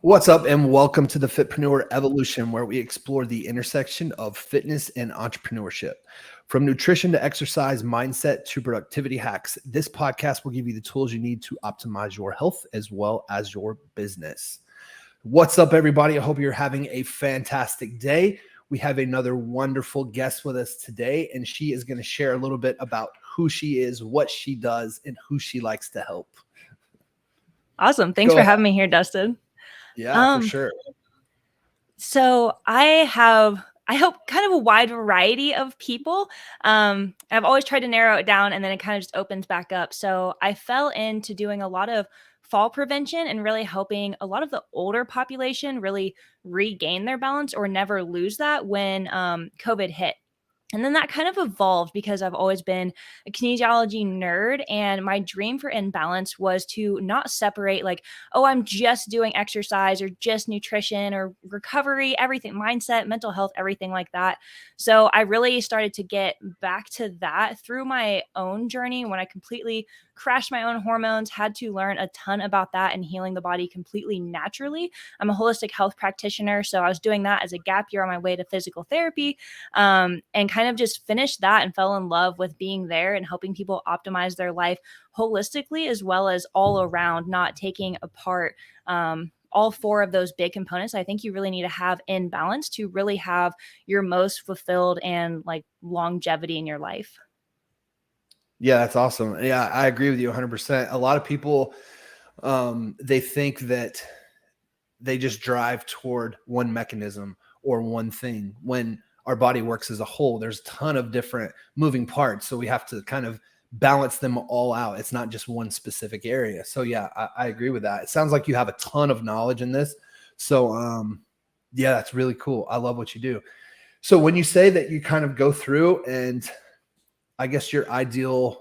What's up, and welcome to the Fitpreneur Evolution, where we explore the intersection of fitness and entrepreneurship. From nutrition to exercise, mindset to productivity hacks, this podcast will give you the tools you need to optimize your health as well as your business. What's up, everybody? I hope you're having a fantastic day. We have another wonderful guest with us today, and she is going to share a little bit about who she is, what she does, and who she likes to help. Awesome. Thanks for having me here, Dustin. Yeah, for sure. So I help kind of a wide variety of people. I've always tried to narrow it down, and then it kind of just opens back up. So I fell into doing a lot of fall prevention and really helping a lot of the older population really regain their balance or never lose that when COVID hit. And then that kind of evolved because I've always been a kinesiology nerd. And my dream for InBalance was to not separate like, oh, I'm just doing exercise or just nutrition or recovery, everything, mindset, mental health, everything like that. So I really started to get back to that through my own journey when I completely crashed my own hormones, had to learn a ton about that and healing the body completely naturally. I'm a holistic health practitioner. So I was doing that as a gap year on my way to physical therapy, and kind of just finished that and fell in love with being there and helping people optimize their life holistically as well as all around, not taking apart all four of those big components. I think you really need to have in balance to really have your most fulfilled and like longevity in your life. Yeah, that's awesome. Yeah, I agree with you 100%. A lot of people, they think that they just drive toward one mechanism or one thing when our body works as a whole. There's a ton of different moving parts. So we have to kind of balance them all out. It's not just one specific area. So yeah, I agree with that. It sounds like you have a ton of knowledge in this. So yeah, that's really cool. I love what you do. So when you say that you kind of go through, and I guess your ideal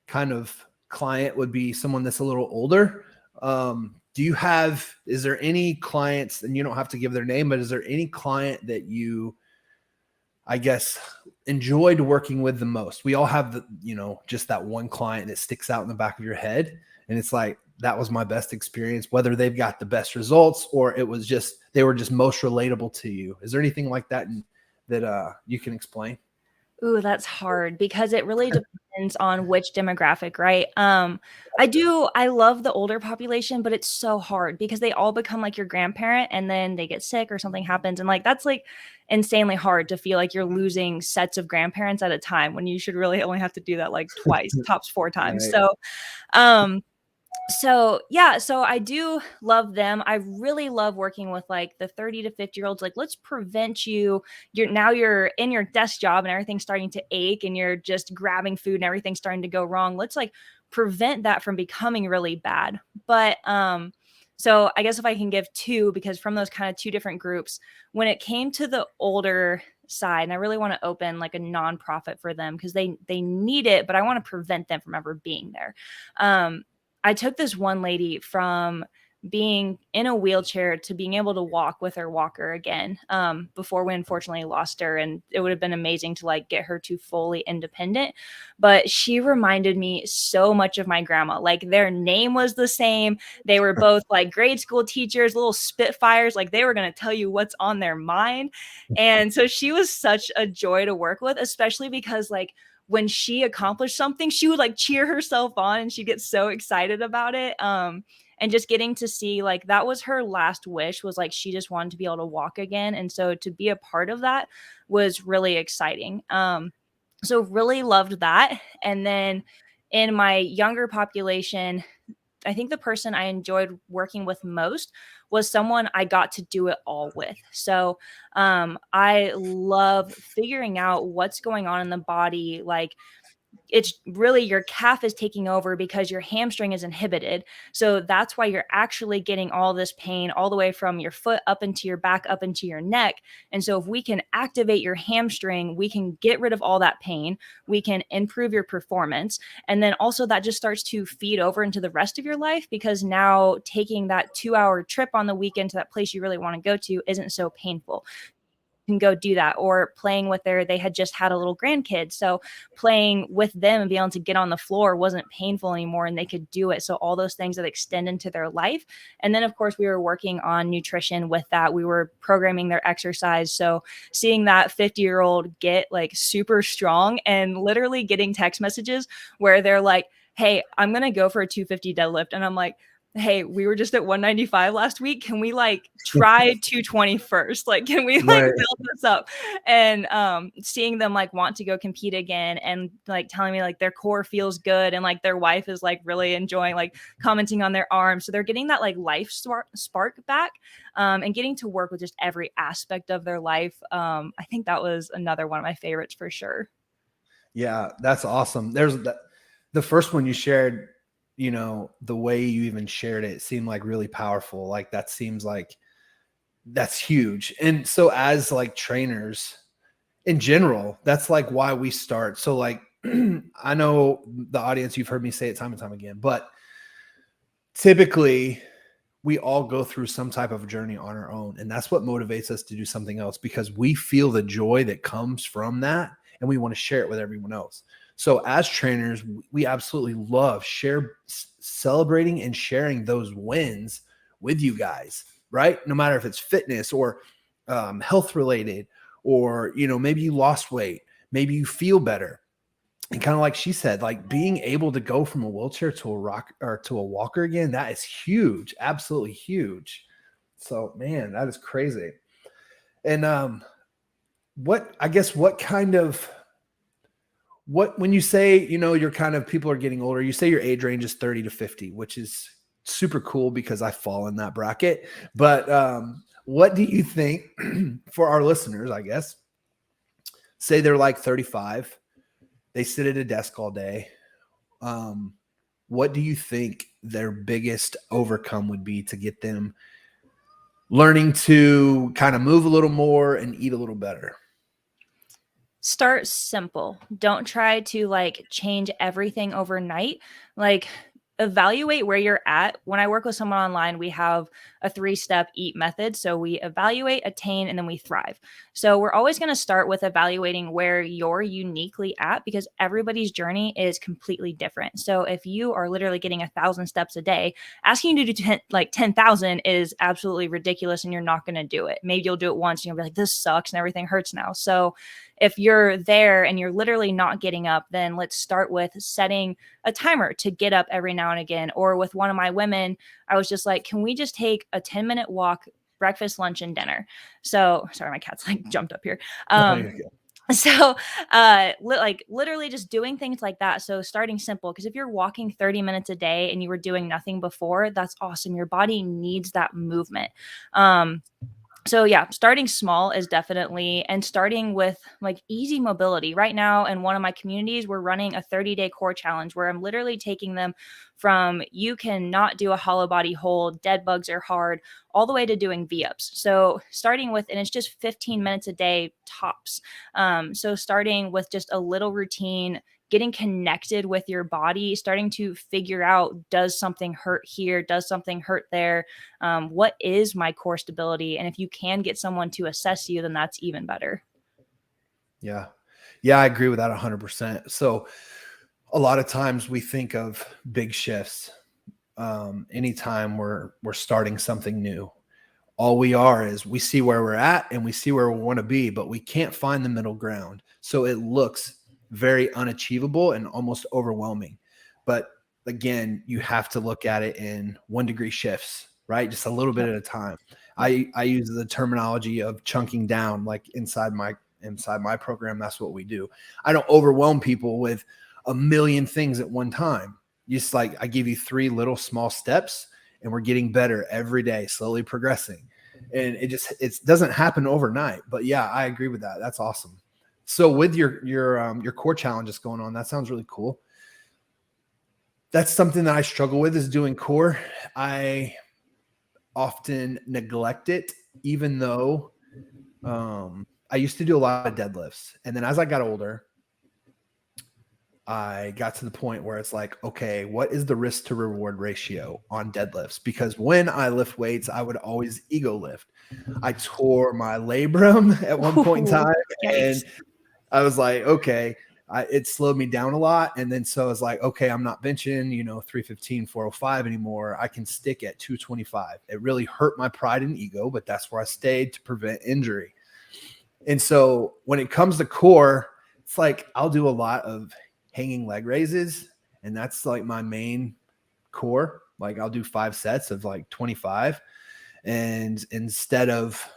kind of client would be someone that's a little older. Is there any clients, and you don't have to give their name, but is there any client that you, I guess, enjoyed working with the most? We all have just that one client that sticks out in the back of your head. And it's like, that was my best experience, whether they've got the best results or they were just most relatable to you. Is there anything like that that you can explain? Ooh, that's hard because it really depends on which demographic, right? I love the older population, but it's so hard because they all become like your grandparent and then they get sick or something happens. And like, that's like insanely hard to feel like you're losing sets of grandparents at a time when you should really only have to do that like twice, tops 4 times. Right. So yeah, so I do love them. I really love working with like the 30 to 50-year-olds. Like, let's prevent you. You're in your desk job and everything's starting to ache and you're just grabbing food and everything's starting to go wrong. Let's like prevent that from becoming really bad. But so I guess if I can give two, because from those kind of two different groups, when it came to the older side, and I really want to open like a nonprofit for them because they need it, but I want to prevent them from ever being there. I took this one lady from being in a wheelchair to being able to walk with her walker again, before we unfortunately lost her. And it would have been amazing to like get her to fully independent. But she reminded me so much of my grandma. Like, their name was the same. They were both like grade school teachers, little spitfires. Like, they were going to tell you what's on their mind. And so she was such a joy to work with, especially because like, when she accomplished something, she would like cheer herself on and she'd get so excited about it. And just getting to see like that was her last wish, was like she just wanted to be able to walk again. And so to be a part of that was really exciting. So really loved that. And then in my younger population, I think the person I enjoyed working with most was someone I got to do it all with. So I love figuring out what's going on in the body. Like, it's really your calf is taking over because your hamstring is inhibited. So that's why you're actually getting all this pain all the way from your foot up into your back, up into your neck. And so if we can activate your hamstring, we can get rid of all that pain. We can improve your performance. And then also that just starts to feed over into the rest of your life, because now taking that 2-hour trip on the weekend to that place you really want to go to isn't so painful. can go do that, or playing with they had just had a little grandkid. So playing with them and being able to get on the floor wasn't painful anymore and they could do it. So all those things that extend into their life. And then of course we were working on nutrition with that. We were programming their exercise. So seeing that 50-year-old get like super strong and literally getting text messages where they're like, hey, I'm going to go for a 250 deadlift. And I'm like, hey, we were just at 195 last week. Can we like try 220 first? Like, can we like Right. build this up? And seeing them like want to go compete again and like telling me like their core feels good and like their wife is like really enjoying like commenting on their arms. So they're getting that like life spark back, and getting to work with just every aspect of their life. I think that was another one of my favorites for sure. Yeah, that's awesome. There's the first one you shared, the way you even shared it seemed like really powerful. Like that seems like that's huge. And so as like trainers in general, that's like why we start. So like I know the audience, you've heard me say it time and time again, but typically we all go through some type of journey on our own. And that's what motivates us to do something else, because we feel the joy that comes from that and we want to share it with everyone else. So as trainers, we absolutely love celebrating and sharing those wins with you guys, right? No matter if it's fitness or health related, or, maybe you lost weight, maybe you feel better. And kind of like she said, like being able to go from a wheelchair to a rock or to a walker again, that is huge, absolutely huge. So man, that is crazy. And what kind of when you say, you're kind of, people are getting older, you say your age range is 30 to 50, which is super cool because I fall in that bracket. But what do you think for our listeners, I guess, say they're like 35, they sit at a desk all day. What do you think their biggest overcome would be to get them learning to kind of move a little more and eat a little better? Start simple. Don't try to like change everything overnight. Like evaluate where you're at. When I work with someone online, we have a 3-step EAT method. So we evaluate, attain, and then we thrive. So we're always going to start with evaluating where you're uniquely at, because everybody's journey is completely different. So if you are literally getting 1,000 steps a day, asking you to do 10,000 is absolutely ridiculous and you're not going to do it. Maybe you'll do it once and you'll be like, this sucks and everything hurts now. So if you're there and you're literally not getting up, then let's start with setting a timer to get up every now and again. Or with one of my women, I was just like, can we just take a 10-minute walk, breakfast, lunch, and dinner? So sorry, my cat's like jumped up here. So like literally just doing things like that. So starting simple, because if you're walking 30 minutes a day and you were doing nothing before, that's awesome. Your body needs that movement. So yeah, starting small is definitely, and starting with like easy mobility. Right now in one of my communities, we're running a 30-day core challenge where I'm literally taking them from you cannot do a hollow body hold, dead bugs are hard, all the way to doing V-ups. So starting with, and it's just 15 minutes a day tops. So starting with just a little routine, getting connected with your body, starting to figure out, does something hurt here? Does something hurt there? What is my core stability? And if you can get someone to assess you, then that's even better. Yeah. Yeah, I agree with that 100%. So a lot of times we think of big shifts. Anytime we're starting something new, all we are is we see where we're at and we see where we want to be, but we can't find the middle ground. So it looks very unachievable and almost overwhelming. But again, you have to look at it in 1-degree shifts, right? Just a little bit Yep. at a time. I use the terminology of chunking down, like inside my program. That's what we do. I don't overwhelm people with a million things at one time. Just like I give you 3 little small steps and we're getting better every day, slowly progressing. And it doesn't happen overnight, but yeah, I agree with that. That's awesome. So with your core challenges going on, that sounds really cool. That's something that I struggle with, is doing core. I often neglect it, even though I used to do a lot of deadlifts. And then as I got older, I got to the point where it's like, okay, what is the risk to reward ratio on deadlifts? Because when I lift weights, I would always ego lift. I tore my labrum at one point in Ooh, time, yikes. and I was like, okay, it slowed me down a lot. And then so I was like, okay, I'm not benching, 315, 405 anymore. I can stick at 225. It really hurt my pride and ego, but that's where I stayed to prevent injury. And so when it comes to core, it's like I'll do a lot of hanging leg raises, and that's like my main core. Like I'll do 5 sets of like 25. And instead of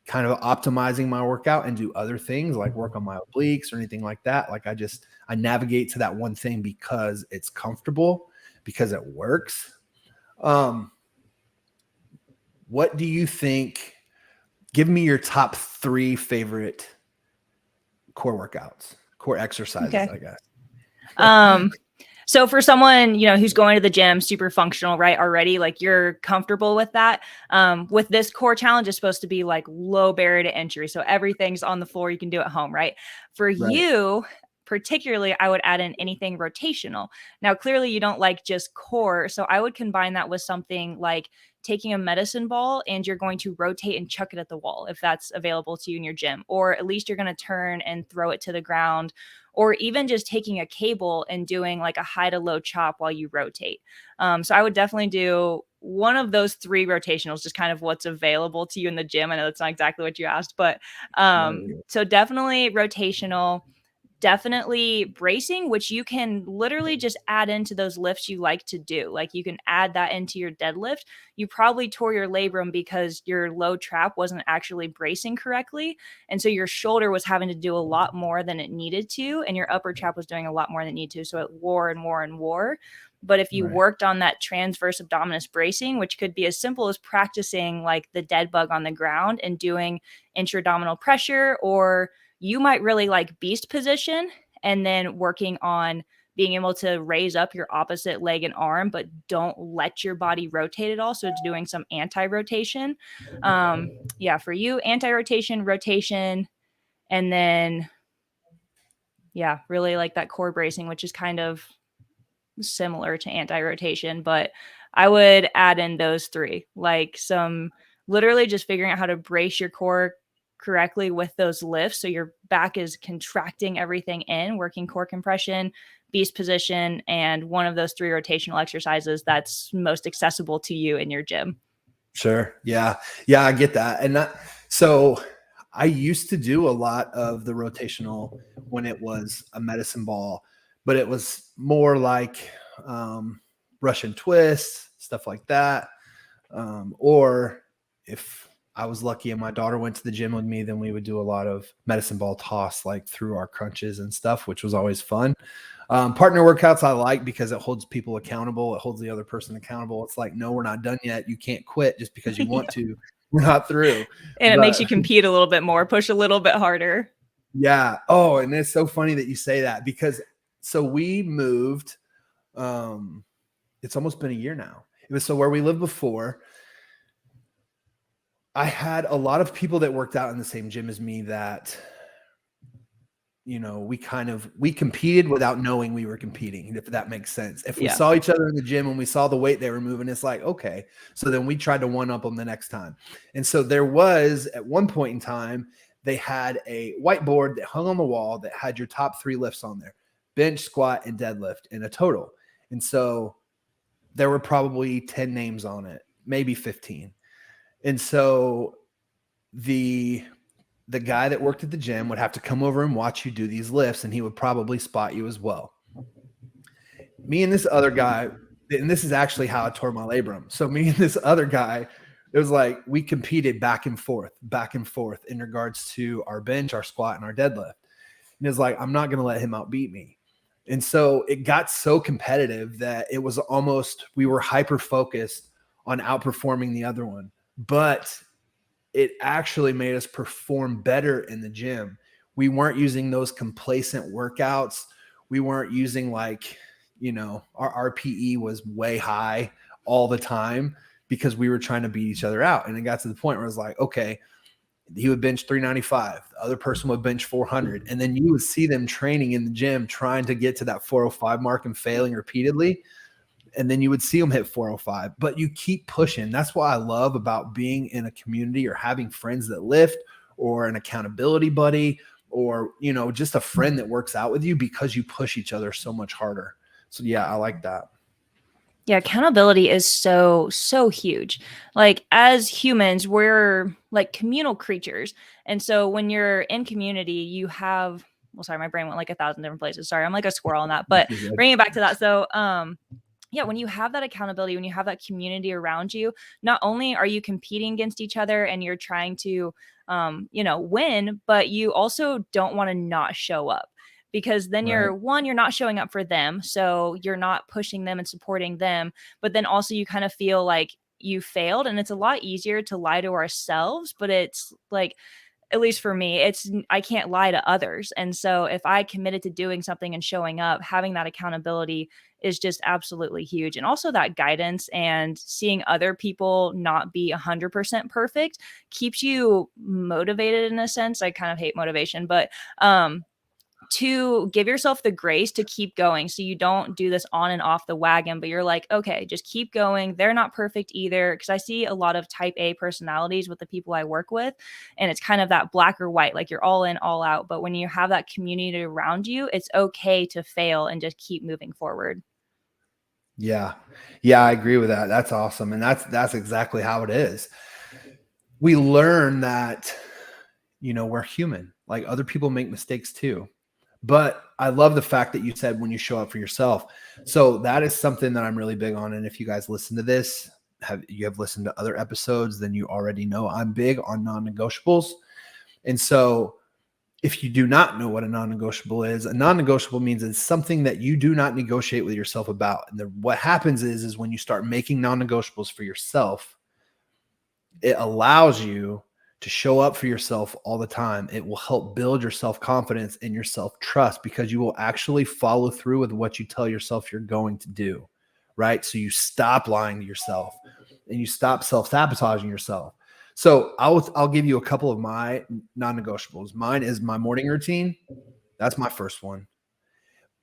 kind of optimizing my workout and do other things like work on my obliques or anything like that, like I navigate to that one thing because it's comfortable, because it works. What do you think? Give me your top 3 favorite core workouts, core exercises, Okay. I guess. So for someone, who's going to the gym, super functional, right? Already, like you're comfortable with that. With this core challenge, is supposed to be like low barrier to entry. So everything's on the floor. You can do at home, right? For Right. you, particularly, I would add in anything rotational. Now, clearly you don't like just core. So I would combine that with something like taking a medicine ball and you're going to rotate and chuck it at the wall if that's available to you in your gym, or at least you're going to turn and throw it to the ground, or even just taking a cable and doing like a high to low chop while you rotate. So I would definitely do one of those 3 rotationals, just kind of what's available to you in the gym. I know that's not exactly what you asked, but so definitely rotational. Definitely bracing, which you can literally just add into those lifts you like to do. Like you can add that into your deadlift. You probably tore your labrum because your low trap wasn't actually bracing correctly. And so your shoulder was having to do a lot more than it needed to. And your upper trap was doing a lot more than it needed to. So it wore and wore and wore. But if you Right. worked on that transverse abdominis bracing, which could be as simple as practicing like the dead bug on the ground and doing intra-abdominal pressure, or you might really like beast position and then working on being able to raise up your opposite leg and arm, but don't let your body rotate at all. So it's doing some anti-rotation. Yeah, for you, anti-rotation, rotation, and then yeah, really like that core bracing, which is kind of similar to anti-rotation, but I would add in those 3, like some literally just figuring out how to brace your core correctly with those lifts. So your back is contracting everything in, working core compression, beast position, and one of those 3 rotational exercises that's most accessible to you in your gym. Sure. Yeah. Yeah, I get that. So I used to do a lot of the rotational when it was a medicine ball, but it was more like Russian twists, stuff like that. Or if I was lucky and my daughter went to the gym with me, then we would do a lot of medicine ball toss, like through our crunches and stuff, which was always fun. Partner workouts I like because it holds people accountable. It holds the other person accountable. It's like, no, we're not done yet. You can't quit just because you want Yeah. to. We're not through. And it makes But you compete a little bit more, push a little bit harder. yeah. Oh, and it's so funny that you say that because so we moved. It's almost been a year now. It was so where we lived before. I had a lot of people that worked out in the same gym as me that, we competed without knowing we were competing, if that makes sense. If we Yeah. saw each other in the gym and we saw the weight they were moving, it's like, okay. So then we tried to one up them the next time. And so there was at one point in time, they had a whiteboard that hung on the wall that had your top 3 lifts on there: bench, squat, and deadlift in a total. And so there were probably 10 names on it, maybe 15. And so the guy that worked at the gym would have to come over and watch you do these lifts, and he would probably spot you as well. Me and this other guy, and this is actually how I tore my labrum. So me and this other guy, it was like we competed back and forth in regards to our bench, our squat, and our deadlift. And it's like, I'm not going to let him outbeat me. And so it got so competitive that it was almost, we were hyper focused on outperforming the other one. But it actually made us perform better in the gym. We weren't using those complacent workouts. We weren't using our RPE was way high all the time because we were trying to beat each other out. And it got to the point where it was like, okay, He would bench 395. The other person would bench 400. And then you would see them training in the gym, trying to get to that 405 mark and failing repeatedly. And then you would see them hit 405, but you keep pushing. That's what I love about being in a community or having friends that lift, or an accountability buddy, or, you know, just a friend that works out with you, because you push each other so much harder. So yeah, I like that. Yeah, accountability is so, so huge. Like, as humans, we're like communal creatures. And so when you're in community, you have, well, sorry, my brain went like 1,000 different places. Sorry, I'm like a squirrel on that, but bringing it back to that. So, yeah, when you have that accountability, when you have that community around you, not only are you competing against each other and you're trying to, win, but you also don't want to not show up, because then Right. you're not showing up for them. So you're not pushing them and supporting them. But then also you kind of feel like you failed, and it's a lot easier to lie to ourselves, but it's like, at least for me, I can't lie to others. And so if I committed to doing something and showing up, having that accountability is just absolutely huge. And also that guidance and seeing other people not be 100% perfect keeps you motivated in a sense. I kind of hate motivation, but to give yourself the grace to keep going, so you don't do this on and off the wagon, but you're like, okay, just keep going. They're not perfect either, because I see a lot of type A personalities with the people I work with, and it's kind of that black or white, like you're all in, all out. But when you have that community around you, it's okay to fail and just keep moving forward. Yeah. Yeah, I agree with that. That's awesome. And that's exactly how it is. We learn that, you know, we're human. Like, other people make mistakes too. But I love the fact that you said when you show up for yourself. So that is something that I'm really big on. And if you guys listen to this, have listened to other episodes, then you already know I'm big on non-negotiables. And so if you do not know what a non-negotiable is, a non-negotiable means it's something that you do not negotiate with yourself about. And what happens is when you start making non-negotiables for yourself, it allows you to show up for yourself all the time. It will help build your self-confidence and your self-trust, because you will actually follow through with what you tell yourself you're going to do, right? So you stop lying to yourself and you stop self-sabotaging yourself. So I'll give you a couple of my non-negotiables. Mine is my morning routine. That's my first one.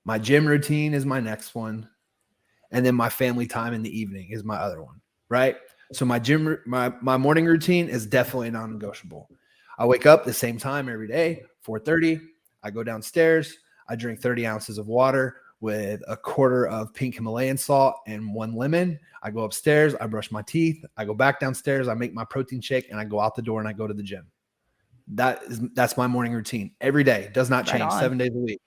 My gym routine is my next one. And then my family time in the evening is my other one, right? So my morning routine is definitely non-negotiable. I wake up the same time every day, 4:30. I go downstairs. I drink 30 ounces of water with a quarter of pink Himalayan salt and 1 lemon. I go upstairs. I brush my teeth. I go back downstairs. I make my protein shake, and I go out the door and I go to the gym. That's my morning routine every day. Does not Right change, on. 7 days a week.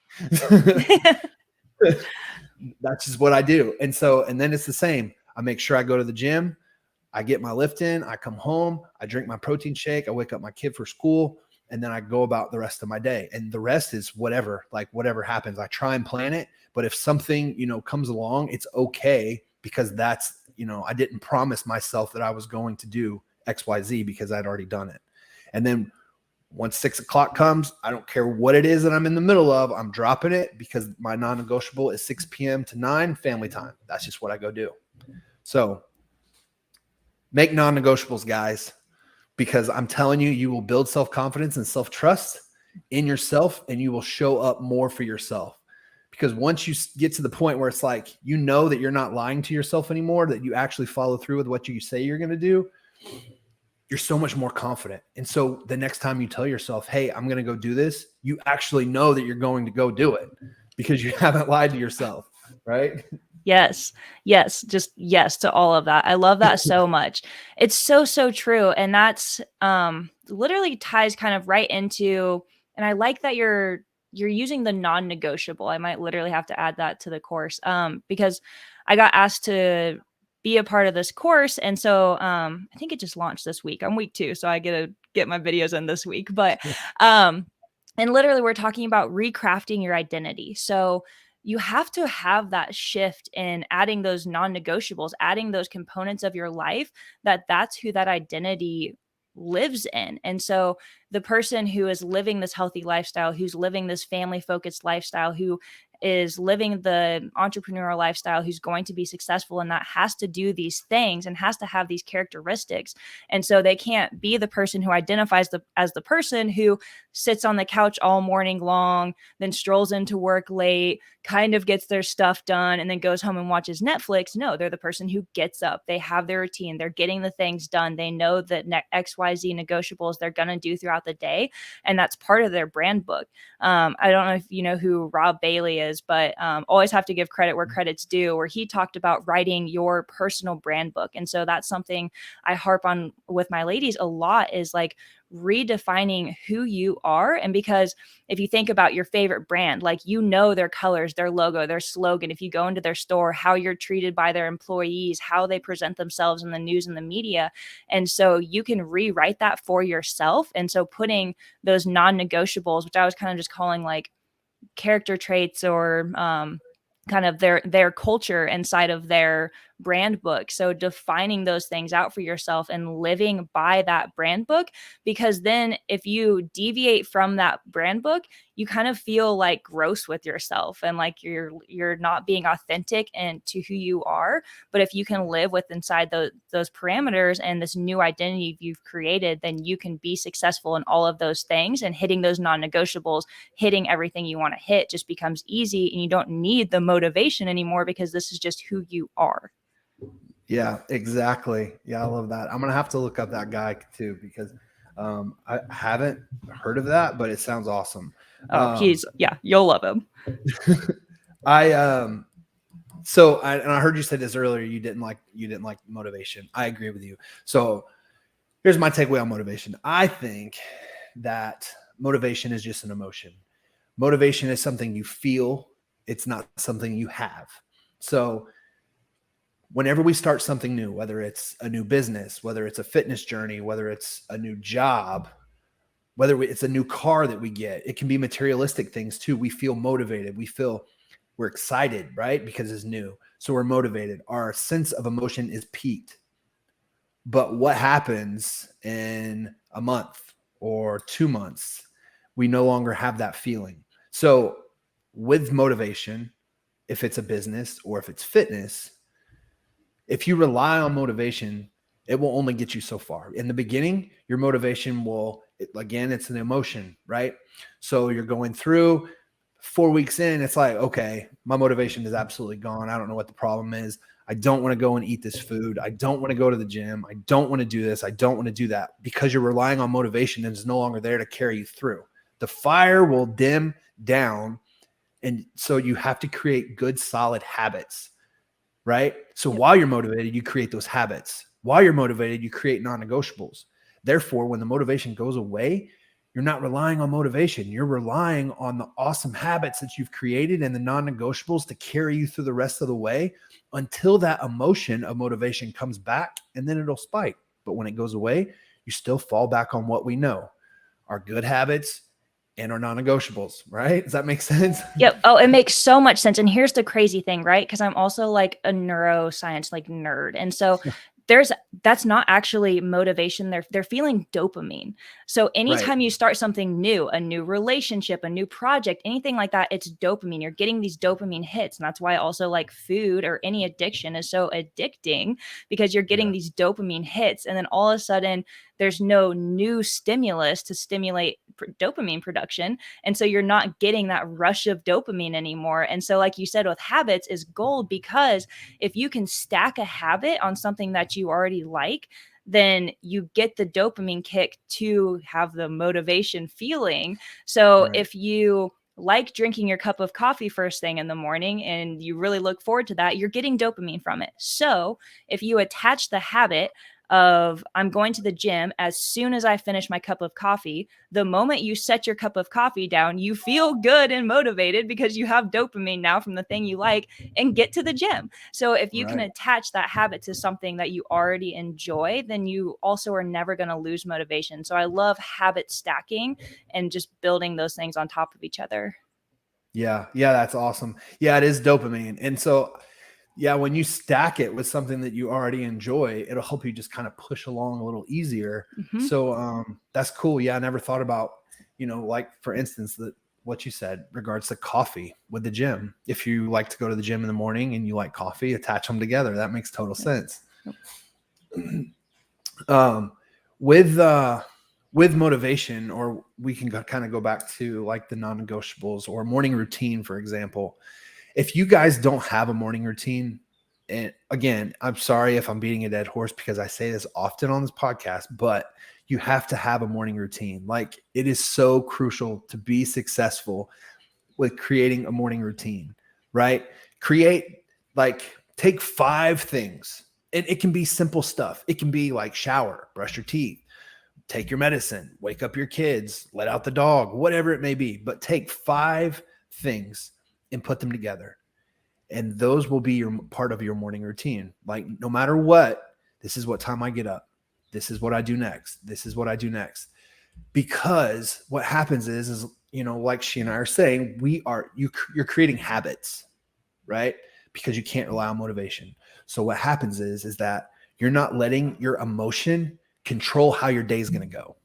That's just what I do. And then it's the same. I make sure I go to the gym. I get my lift in. I come home. I drink my protein shake. I wake up my kid for school. And then I go about the rest of my day. And the rest is whatever happens. I try and plan it. But if something, comes along, it's okay, because that's, I didn't promise myself that I was going to do XYZ because I'd already done it. And then once 6 o'clock comes, I don't care what it is that I'm in the middle of, I'm dropping it, because my non-negotiable is 6 p.m. to 9 family time. That's just what I go do. So make non-negotiables, guys, because I'm telling you, you will build self-confidence and self-trust in yourself, and you will show up more for yourself. Because once you get to the point where it's like, that you're not lying to yourself anymore, that you actually follow through with what you say you're going to do, you're so much more confident. And so the next time you tell yourself, hey, I'm going to go do this, you actually know that you're going to go do it, because you haven't lied to yourself, right? Yes. Yes. Just yes to all of that. I love that so much. It's so, so true. And that's literally ties kind of right into, and I like that you're using the non-negotiable. I might literally have to add that to the course because I got asked to be a part of this course. And so I think it just launched this week. I'm week 2, so I get to get my videos in this week. But and literally we're talking about recrafting your identity. So you have to have that shift in adding those non-negotiables, adding those components of your life, that's who that identity lives in. And so the person who is living this healthy lifestyle, who's living this family focused lifestyle, who is living the entrepreneurial lifestyle, who's going to be successful, and that has to do these things and has to have these characteristics. And so they can't be the person who identifies as the person who sits on the couch all morning long, then strolls into work late, kind of gets their stuff done, and then goes home and watches Netflix. No, they're the person who gets up. They have their routine. They're getting the things done. They know that XYZ negotiables they're going to do throughout the day. And that's part of their brand book. I don't know if you know who Rob Bailey is, but always have to give credit where credit's due, where he talked about writing your personal brand book. And so that's something I harp on with my ladies a lot, is like redefining who you are. And because if you think about your favorite brand, like, you know, their colors, their logo, their slogan, if you go into their store, how you're treated by their employees, how they present themselves in the news and the media. And so you can rewrite that for yourself. And so putting those non-negotiables, which I was kind of just calling like character traits, or kind of their culture inside of their brand book. So defining those things out for yourself and living by that brand book, because then if you deviate from that brand book, you kind of feel like gross with yourself, and like you're not being authentic and to who you are. But if you can live with inside those parameters and this new identity you've created, then you can be successful in all of those things, and hitting those non-negotiables, hitting everything you want to hit, just becomes easy, and you don't need the motivation anymore, because this is just who you are. Yeah, exactly. Yeah, I love that. I'm gonna have to look up that guy too, because I haven't heard of that, but it sounds awesome. Oh, you'll love him. I and I heard you say this earlier. You didn't like motivation. I agree with you. So here's my takeaway on motivation. I think that motivation is just an emotion. Motivation is something you feel. It's not something you have. So whenever we start something new, whether it's a new business, whether it's a fitness journey, whether it's a new job, whether it's a new car that we get, it can be materialistic things too. We feel motivated. We're excited, right? Because it's new. So we're motivated. Our sense of emotion is peaked. But what happens in a month or 2 months? We no longer have that feeling. So with motivation, if it's a business or if it's fitness, if you rely on motivation, it will only get you so far. In the beginning, your motivation it's an emotion, right? So you're going through 4 weeks in, it's like, okay, my motivation is absolutely gone. I don't know what the problem is. I don't want to go and eat this food. I don't want to go to the gym. I don't want to do this. I don't want to do that, because you're relying on motivation and it's no longer there to carry you through. The fire will dim down. And so you have to create good, solid habits. Right? So while you're motivated, you create those habits. While you're motivated, you create non-negotiables. Therefore, when the motivation goes away, you're not relying on motivation. You're relying on the awesome habits that you've created and the non-negotiables to carry you through the rest of the way until that emotion of motivation comes back, and then it'll spike. But when it goes away, you still fall back on what we know, our good habits and our non-negotiables, right? Does that make sense? Yep. Oh, it makes so much sense. And here's the crazy thing, right? Because I'm also like a neuroscience like nerd. And so that's not actually motivation. They're feeling dopamine. So anytime Right. you start something new, a new relationship, a new project, anything like that, it's dopamine. You're getting these dopamine hits. And that's why also like food or any addiction is so addicting, because you're getting these dopamine hits. And then all of a sudden there's no new stimulus to stimulate dopamine production. And so you're not getting that rush of dopamine anymore. And so, like you said, with habits is gold, because if you can stack a habit on something that you already like, then you get the dopamine kick to have the motivation feeling. So Right. if you like drinking your cup of coffee first thing in the morning and you really look forward to that, you're getting dopamine from it. So if you attach the habit of I'm going to the gym as soon as I finish my cup of coffee, the moment you set your cup of coffee down, you feel good and motivated because you have dopamine now from the thing you like, and get to the gym. So if you can Right. attach that habit to something that you already enjoy, then you also are never going to lose motivation. So I love habit stacking and just building those things on top of each other. Yeah. Yeah. That's awesome. Yeah. It is dopamine. And so, yeah, when you stack it with something that you already enjoy, it'll help you just kind of push along a little easier. Mm-hmm. So that's cool. Yeah. I never thought about, like for instance, what you said regards to coffee with the gym. If you like to go to the gym in the morning and you like coffee, attach them together. That makes total sense. Um, with motivation, or we can kind of go back to like the non-negotiables or morning routine, for example. If you guys don't have a morning routine, and again, I'm sorry if I'm beating a dead horse because I say this often on this podcast, but you have to have a morning routine. Like, it is so crucial to be successful with creating a morning routine, right? Take 5 things. And it can be simple stuff. It can be like shower, brush your teeth, take your medicine, wake up your kids, let out the dog, whatever it may be. But take 5 things and put them together. And those will be your part of your morning routine. Like, no matter what, this is what time I get up. This is what I do next. This is what I do next. Because what happens is, like she and I are saying, you're creating habits, right? Because you can't rely on motivation. So what happens is that you're not letting your emotion control how your day is going to go,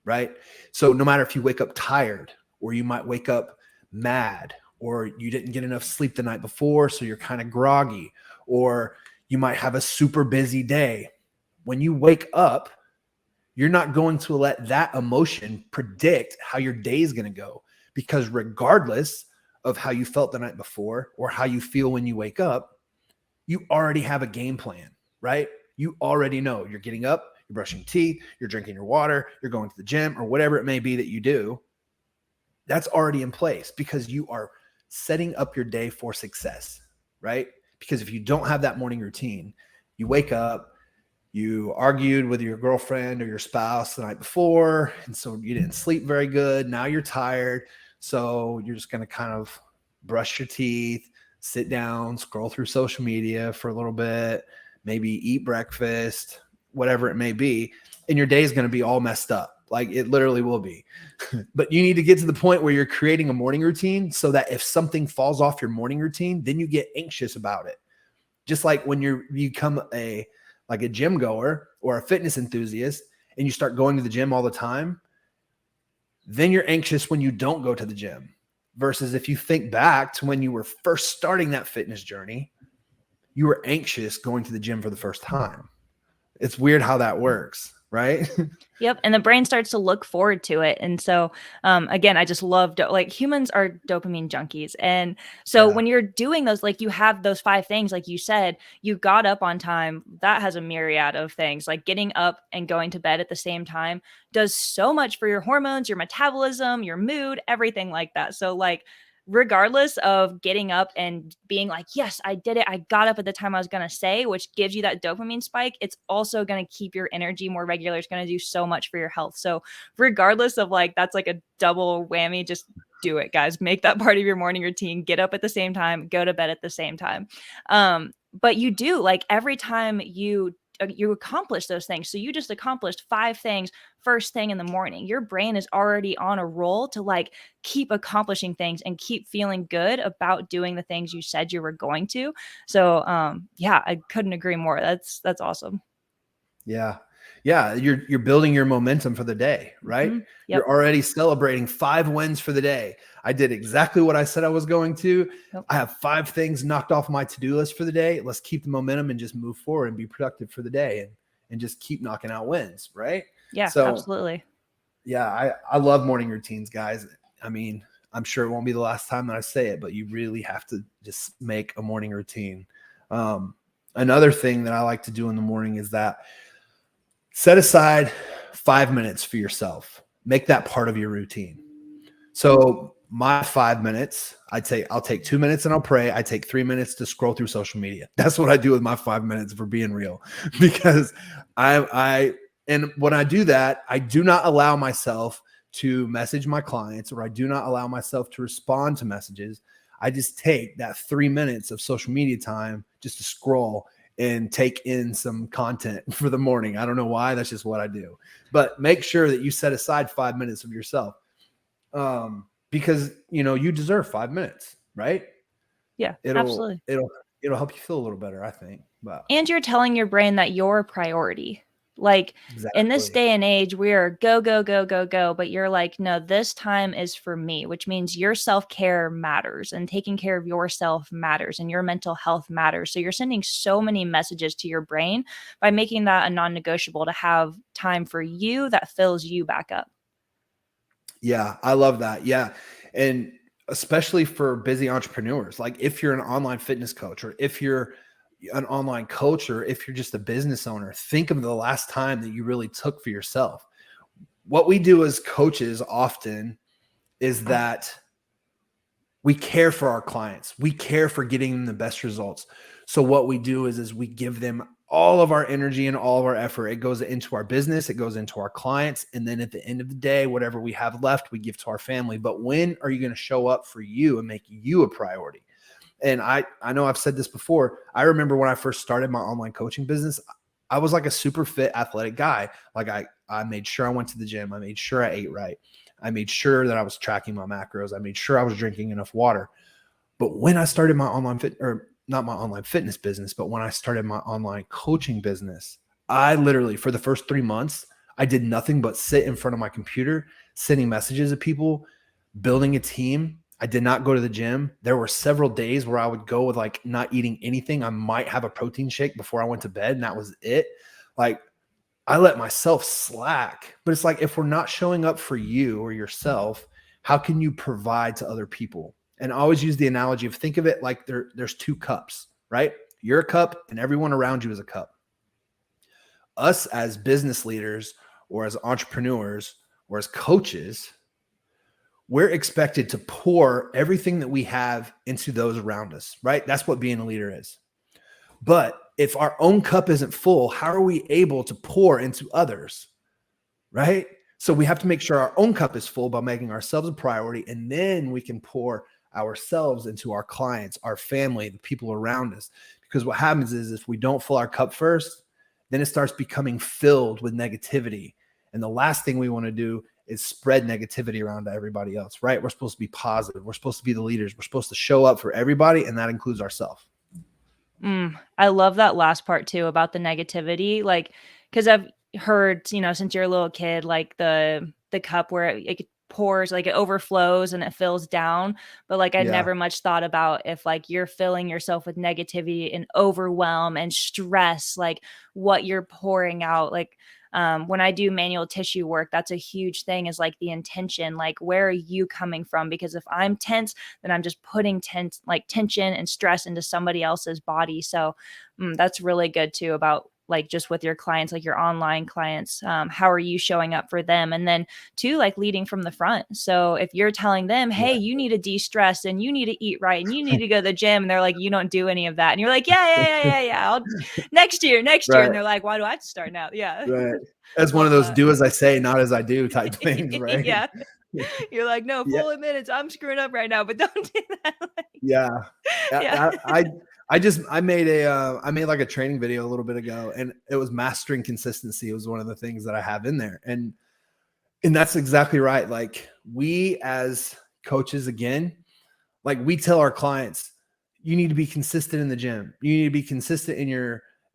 right? So no matter if you wake up tired, or you might wake up mad, or you didn't get enough sleep the night before, so you're kind of groggy, or you might have a super busy day. When you wake up, you're not going to let that emotion predict how your day is going to go, because regardless of how you felt the night before or how you feel when you wake up, you already have a game plan, right? You already know you're getting up, you're brushing teeth, you're drinking your water, you're going to the gym, or whatever it may be that you do. That's already in place because you are setting up your day for success, right? Because if you don't have that morning routine, you wake up, you argued with your girlfriend or your spouse the night before, and so you didn't sleep very good. Now you're tired. So you're just going to kind of brush your teeth, sit down, scroll through social media for a little bit, maybe eat breakfast, whatever it may be. And your day is going to be all messed up. Like, it literally will be. But you need to get to the point where you're creating a morning routine so that if something falls off your morning routine, then you get anxious about it. Just like when you become a gym goer or a fitness enthusiast and you start going to the gym all the time, then you're anxious when you don't go to the gym. Versus if you think back to when you were first starting that fitness journey, you were anxious going to the gym for the first time. It's weird how that works, right? Yep. And the brain starts to look forward to it. And so, again, I just love, like, humans are dopamine junkies. And so when you're doing those, like, you have those 5 things, like you said, you got up on time. That has a myriad of things. Like, getting up and going to bed at the same time does so much for your hormones, your metabolism, your mood, everything like that. So, like, regardless of getting up and being like, yes, I did it, I got up at the time I was going to say, which gives you that dopamine spike, it's also going to keep your energy more regular. It's going to do so much for your health. So regardless of, like, that's like a double whammy, just do it, guys. Make that part of your morning routine. Get up at the same time, go to bed at the same time. But you do, like, every time you accomplish those things. So you just accomplished 5 things first thing in the morning. Your brain is already on a roll to, like, keep accomplishing things and keep feeling good about doing the things you said you were going to. So yeah, I couldn't agree more. That's awesome. Yeah. Yeah. You're building your momentum for the day, right? Mm-hmm. Yep. You're already celebrating 5 wins for the day. I did exactly what I said I was going to. Yep. I have 5 things knocked off my to-do list for the day. Let's keep the momentum and just move forward and be productive for the day, and just keep knocking out wins, right? Yeah, So absolutely. yeah, I love morning routines, guys. I mean, I'm sure it won't be the last time that I say it, but you really have to just make a morning routine. Another thing that I like to do in the morning is that set aside 5 minutes for yourself. Make that part of your routine. So my 5 minutes, I'll take 2 minutes and I'll pray. I take 3 minutes to scroll through social media. That's what I do with my 5 minutes, for being real, because and when I do that, I do not allow myself to message my clients, or I do not allow myself to respond to messages. I just take that 3 minutes of social media time just to scroll and take in some content for the morning. I don't know why. That's just what I do. But make sure that you set aside 5 minutes of yourself, because you deserve 5 minutes, right? Yeah, It'll absolutely. it'll it'll help you feel a little better, I think. But And you're telling your brain that you're a priority. Like in this Exactly. day and age, we are go, go, go, go, go. But you're like, no, this time is for me, which means your self care matters and taking care of yourself matters and your mental health matters. So you're sending so many messages to your brain by making that a non negotiable to have time for you that fills you back up. Yeah, I love that. Yeah. And especially for busy entrepreneurs, like if you're an online fitness coach or if you're an online coach or if you're just a business owner, think of the last time that you really took for yourself. What we do as coaches often is that we care for our clients. We care for getting them the best results. So what we do is we give them all of our energy and all of our effort. It goes into our business, it goes into our clients, and then at the end of the day, whatever we have left, we give to our family. But when are you going to show up for you and make you a priority? And I know I've said this before. I remember when I first started my online coaching business, I was like a super fit athletic guy. Like I made sure I went to the gym. I made sure I ate right. I made sure that I was tracking my macros. I made sure I was drinking enough water. But when I started my online fit or not my online fitness business, but when I started my online coaching business, I literally for the first 3 months, I did nothing but sit in front of my computer, sending messages to people, building a team. I did not go to the gym. There were several days where I would go with like not eating anything. I might have a protein shake before I went to bed, and that was it. Like I let myself slack. But it's like if we're not showing up for you or yourself, how can you provide to other people? And I always use the analogy of think of it like there's two cups, right? You're a cup and everyone around you is a cup. Us as business leaders or as entrepreneurs or as coaches, we're expected to pour everything that we have into those around us, right? That's what being a leader is. But if our own cup isn't full, how are we able to pour into others? Right? So we have to make sure our own cup is full by making ourselves a priority, and then we can pour ourselves into our clients, our family, the people around us. Because what happens is if we don't fill our cup first, then it starts becoming filled with negativity. And the last thing we want to do is spread negativity around to everybody else, right? We're supposed to be positive. We're supposed to be the leaders. We're supposed to show up for everybody, and that includes ourselves. I love that last part too about the negativity, like, because I've heard, since you're a little kid, like the cup where it pours, like it overflows and it fills down. But like I Yeah. never much thought about if like you're filling yourself with negativity and overwhelm and stress, like what you're pouring out. Like when I do manual tissue work, that's a huge thing is like the intention, like where are you coming from? Because if I'm tense, then I'm just putting tension and stress into somebody else's body. So that's really good too about like just with your clients, like your online clients, how are you showing up for them? And then two, like leading from the front. So if you're telling them, hey, you need to de-stress and you need to eat right and you need to go to the gym, and they're like, you don't do any of that. And you're like, yeah. I'll next year. And Right. they're like, why do I have to start now? Yeah. Right. That's one of Love those that. do as I say, not as I do type things, right? Yeah. You're like, no, Yeah. full minutes. I'm screwing up right now, but don't do that. Like, Yeah. yeah. I made like a training video a little bit ago, and it was mastering consistency. It was one of the things that I have in there. And that's exactly right. Like we as coaches, again, like we tell our clients, you need to be consistent in the gym. You need to be consistent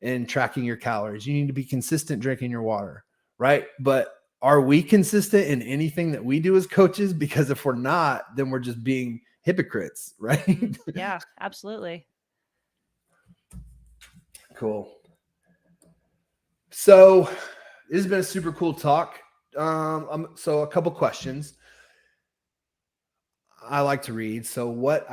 in tracking your calories. You need to be consistent drinking your water, right? But are we consistent in anything that we do as coaches? Because if we're not, then we're just being hypocrites, right? Yeah, absolutely. Cool. So this has been a super cool talk. So a couple questions. I like to read. So what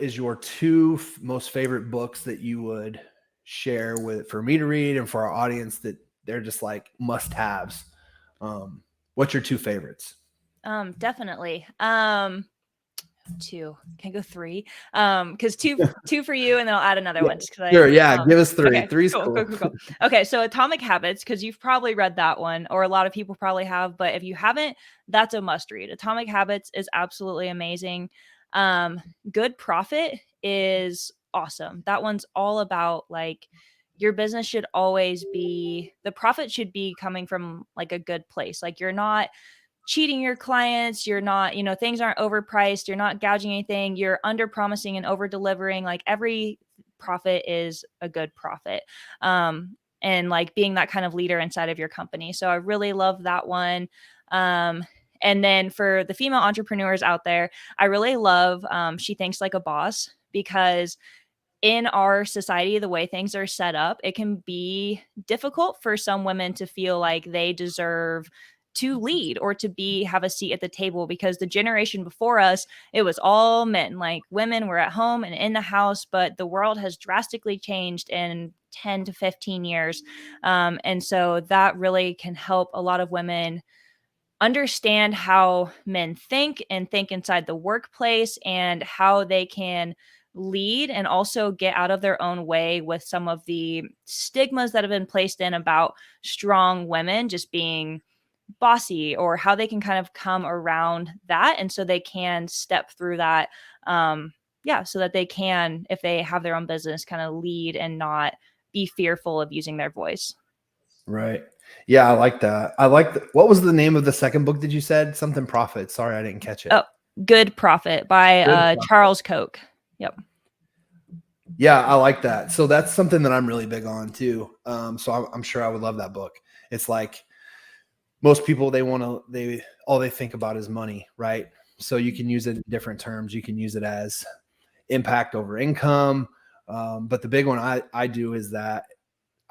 is your two most favorite books that you would share with for me to read and for our audience that they're just like must haves? What's your two favorites? Definitely. Two. Can I go three? Because two for you, and then I'll add another Yeah, one just because sure. I Yeah. Give us three. okay, Three's cool, cool, cool. cool, cool. Okay, so Atomic Habits, because you've probably read that one, or a lot of people probably have, but if you haven't, that's a must read. Atomic Habits is absolutely amazing. Um, Good Profit is awesome. That one's all about like your business should always be the profit should be coming from like a good place. Like you're not cheating your clients, you're not, things aren't overpriced, you're not gouging anything, you're under promising and over delivering. Like every profit is a good profit. and like being that kind of leader inside of your company. So I really love that one. And then for the female entrepreneurs out there, I really love She Thinks Like a Boss, because in our society, the way things are set up, it can be difficult for some women to feel like they deserve to lead or to have a seat at the table, because the generation before us, it was all men. Like, women were at home and in the house, but the world has drastically changed in 10 to 15 years. And so that really can help a lot of women understand how men think and think inside the workplace, and how they can lead and also get out of their own way with some of the stigmas that have been placed in about strong women just being bossy, or how they can kind of come around that. And so they can step through that. Yeah, so that they can, if they have their own business, kind of lead and not be fearful of using their voice. Right. Yeah, I like that. What was the name of the second book that you said? Something Profit. Sorry, I didn't catch it. Oh, Good Profit by Good Profit. Charles Koch. Yep. Yeah, I like that. So that's something that I'm really big on too. So I'm sure I would love that book. It's like most people, all they think about is money, right? So you can use it in different terms. You can use it as impact over income. But the big one I do is that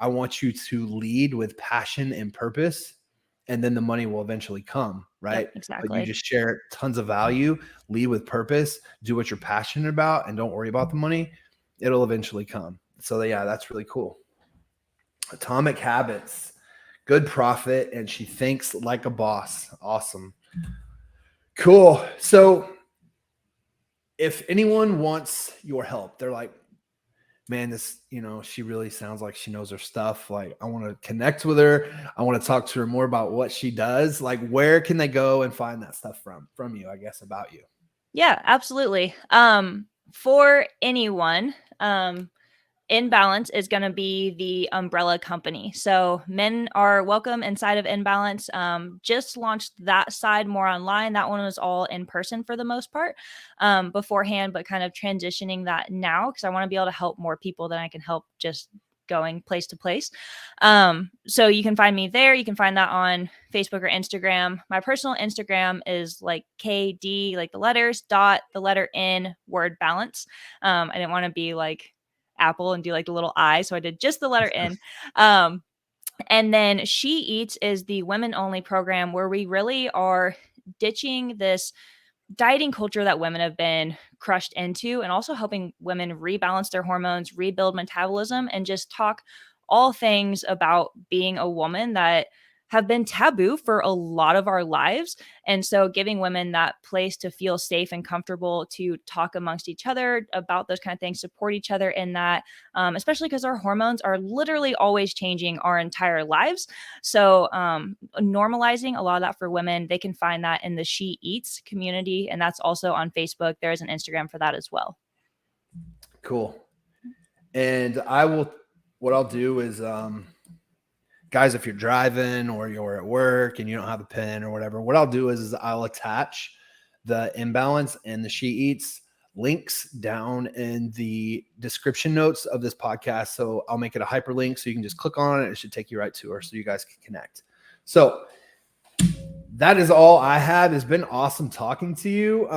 I want you to lead with passion and purpose, and then the money will eventually come, right? Yep, exactly. But you just share tons of value, lead with purpose, do what you're passionate about, and don't worry about the money. It'll eventually come. So yeah, that's really cool. Atomic Habits, Good Profit, and She Thinks Like a Boss. Awesome. Cool. So if anyone wants your help, they're like, man, this, she really sounds like she knows her stuff. Like, I want to connect with her. I want to talk to her more about what she does. Like, where can they go and find that stuff from you, I guess, about you? Yeah, absolutely. For anyone, In Balance is going to be the umbrella company. So men are welcome inside of In Balance. Just launched that side more online. That one was all in person for the most part beforehand, but kind of transitioning that now, because I want to be able to help more people than I can help just going place to place. So you can find me there. You can find that on Facebook or Instagram. My personal Instagram is like KD, like the letters, dot, the letter N, word balance. I didn't want to be like Apple and do like the little I, so I did just the letter N. And then She Eats is the women only program where we really are ditching this dieting culture that women have been crushed into, and also helping women rebalance their hormones, rebuild metabolism, and just talk all things about being a woman that have been taboo for a lot of our lives. And so giving women that place to feel safe and comfortable to talk amongst each other about those kind of things, support each other in that, especially because our hormones are literally always changing our entire lives. So normalizing a lot of that for women, they can find that in the She Eats community. And that's also on Facebook. There is an Instagram for that as well. Cool. And what I'll do is, guys, if you're driving or you're at work and you don't have a pen or whatever, what I'll do is I'll attach the In Balance and the She Eats links down in the description notes of this podcast. So I'll make it a hyperlink so you can just click on it. It should take you right to her so you guys can connect. So that is all I have. It's been awesome talking to you.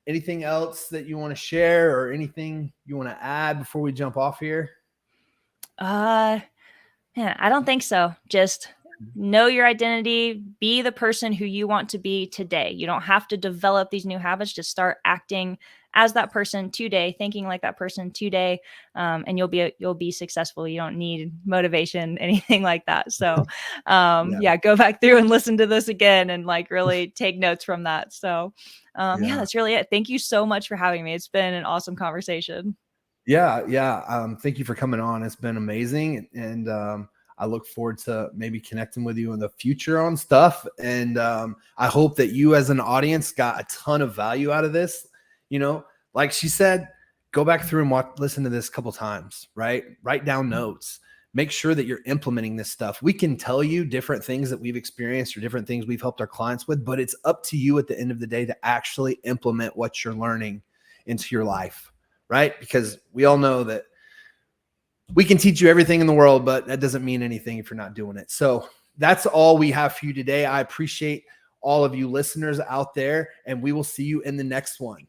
Anything else that you want to share or anything you want to add before we jump off here? Yeah, I don't think so. Just know your identity, be the person who you want to be today. You don't have to develop these new habits. Just start acting as that person today, thinking like that person today, and you'll be successful. You don't need motivation, anything like that. So, yeah, go back through and listen to this again and like really take notes from that. So, yeah, that's really it. Thank you so much for having me. It's been an awesome conversation. Yeah. Thank you for coming on. It's been amazing. And I look forward to maybe connecting with you in the future on stuff. And I hope that you as an audience got a ton of value out of this. Like she said, go back through and listen to this a couple times, right? Write down notes. Make sure that you're implementing this stuff. We can tell you different things that we've experienced or different things we've helped our clients with, but it's up to you at the end of the day to actually implement what you're learning into your life. Right? Because we all know that we can teach you everything in the world, but that doesn't mean anything if you're not doing it. So that's all we have for you today. I appreciate all of you listeners out there, and we will see you in the next one.